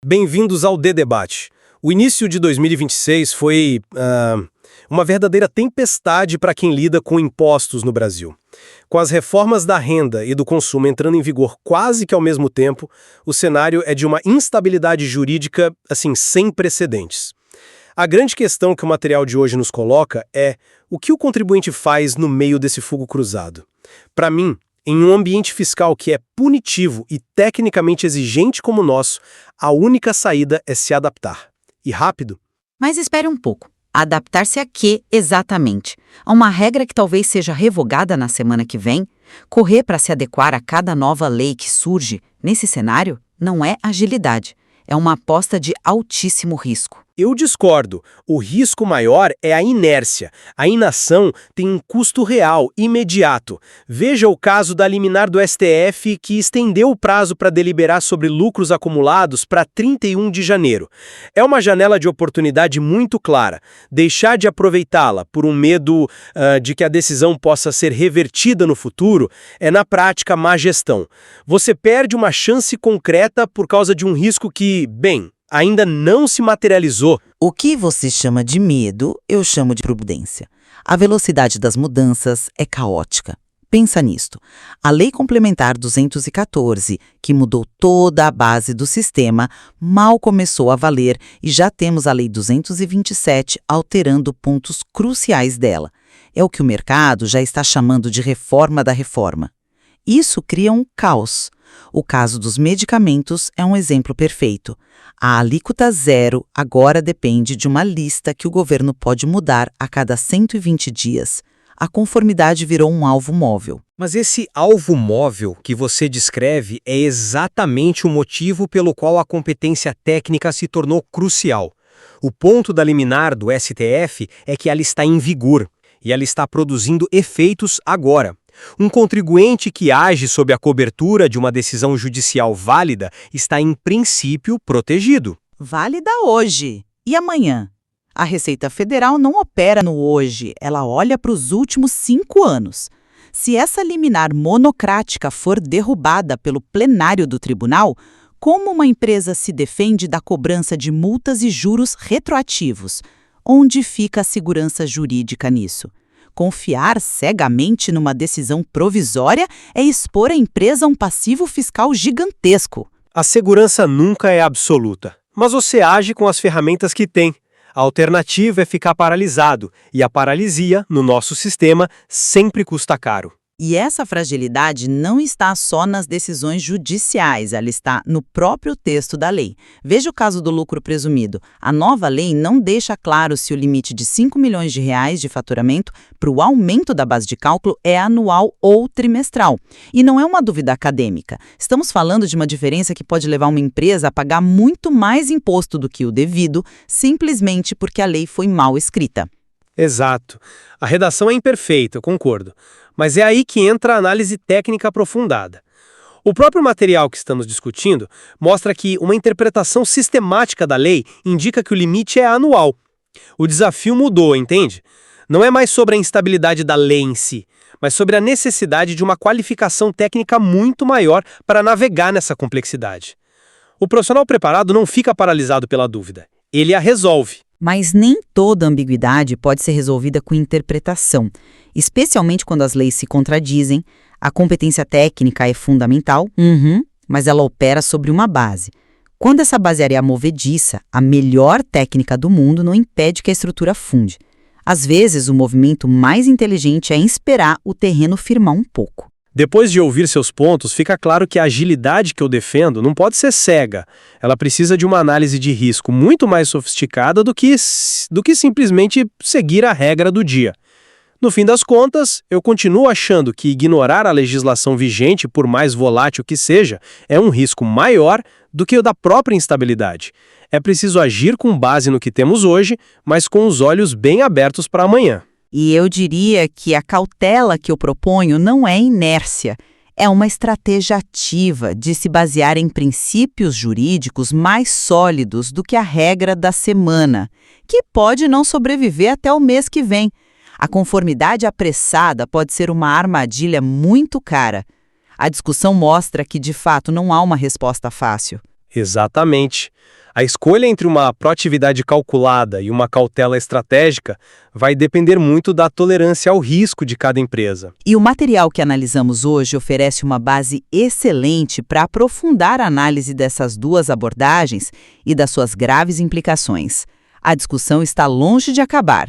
Bem-vindos ao D-Debate. O início de 2026 foi uma verdadeira tempestade para quem lida com impostos no Brasil. Com as reformas da renda e do consumo entrando em vigor quase que ao mesmo tempo, o cenário é de uma instabilidade jurídica, sem precedentes. A grande questão que o material de hoje nos coloca é o que o contribuinte faz no meio desse fogo cruzado. Para mim, em um ambiente fiscal que é punitivo e tecnicamente exigente como o nosso, a única saída é se adaptar. E rápido. Mas espere um pouco. Adaptar-se a quê exatamente? A uma regra que talvez seja revogada na semana que vem? Correr para se adequar a cada nova lei que surge nesse cenário não é agilidade. É uma aposta de altíssimo risco. Eu discordo. O risco maior é a inércia. A inação tem um custo real, imediato. Veja o caso da liminar do STF que estendeu o prazo para deliberar sobre lucros acumulados para 31 de janeiro. É uma janela de oportunidade muito clara. Deixar de aproveitá-la por um medo de que a decisão possa ser revertida no futuro é, na prática, má gestão. Você perde uma chance concreta por causa de um risco que, ainda não se materializou. O que você chama de medo, eu chamo de prudência. A velocidade das mudanças é caótica. Pensa nisto. A Lei Complementar 214, que mudou toda a base do sistema, mal começou a valer e já temos a Lei 227 alterando pontos cruciais dela. É o que o mercado já está chamando de reforma da reforma. Isso cria um caos. O caso dos medicamentos é um exemplo perfeito. A alíquota zero agora depende de uma lista que o governo pode mudar a cada 120 dias. A conformidade virou um alvo móvel. Mas esse alvo móvel que você descreve é exatamente o motivo pelo qual a competência técnica se tornou crucial. O ponto da liminar do STF é que ela está em vigor e ela está produzindo efeitos agora. Um contribuinte que age sob a cobertura de uma decisão judicial válida está, em princípio, protegido. Válida hoje. E amanhã? A Receita Federal não opera no hoje, ela olha para os últimos 5 anos. Se essa liminar monocrática for derrubada pelo plenário do tribunal, como uma empresa se defende da cobrança de multas e juros retroativos? Onde fica a segurança jurídica nisso? Confiar cegamente numa decisão provisória é expor a empresa a um passivo fiscal gigantesco. A segurança nunca é absoluta, mas você age com as ferramentas que tem. A alternativa é ficar paralisado, e a paralisia, no nosso sistema, sempre custa caro. E essa fragilidade não está só nas decisões judiciais, ela está no próprio texto da lei. Veja o caso do lucro presumido. A nova lei não deixa claro se o limite de R$5 milhões de faturamento para o aumento da base de cálculo é anual ou trimestral. E não é uma dúvida acadêmica. Estamos falando de uma diferença que pode levar uma empresa a pagar muito mais imposto do que o devido, simplesmente porque a lei foi mal escrita. Exato. A redação é imperfeita, eu concordo. Mas é aí que entra a análise técnica aprofundada. O próprio material que estamos discutindo mostra que uma interpretação sistemática da lei indica que o limite é anual. O desafio mudou, entende? Não é mais sobre a instabilidade da lei em si, mas sobre a necessidade de uma qualificação técnica muito maior para navegar nessa complexidade. O profissional preparado não fica paralisado pela dúvida. Ele a resolve. Mas nem toda ambiguidade pode ser resolvida com interpretação, especialmente quando as leis se contradizem. A competência técnica é fundamental, mas ela opera sobre uma base. Quando essa base é areia movediça, a melhor técnica do mundo não impede que a estrutura afunde. Às vezes, o movimento mais inteligente é esperar o terreno firmar um pouco. Depois de ouvir seus pontos, fica claro que a agilidade que eu defendo não pode ser cega. Ela precisa de uma análise de risco muito mais sofisticada do que simplesmente seguir a regra do dia. No fim das contas, eu continuo achando que ignorar a legislação vigente, por mais volátil que seja, é um risco maior do que o da própria instabilidade. É preciso agir com base no que temos hoje, mas com os olhos bem abertos para amanhã. E eu diria que a cautela que eu proponho não é inércia, é uma estratégia ativa de se basear em princípios jurídicos mais sólidos do que a regra da semana, que pode não sobreviver até o mês que vem. A conformidade apressada pode ser uma armadilha muito cara. A discussão mostra que, de fato, não há uma resposta fácil. Exatamente. A escolha entre uma proatividade calculada e uma cautela estratégica vai depender muito da tolerância ao risco de cada empresa. E o material que analisamos hoje oferece uma base excelente para aprofundar a análise dessas duas abordagens e das suas graves implicações. A discussão está longe de acabar.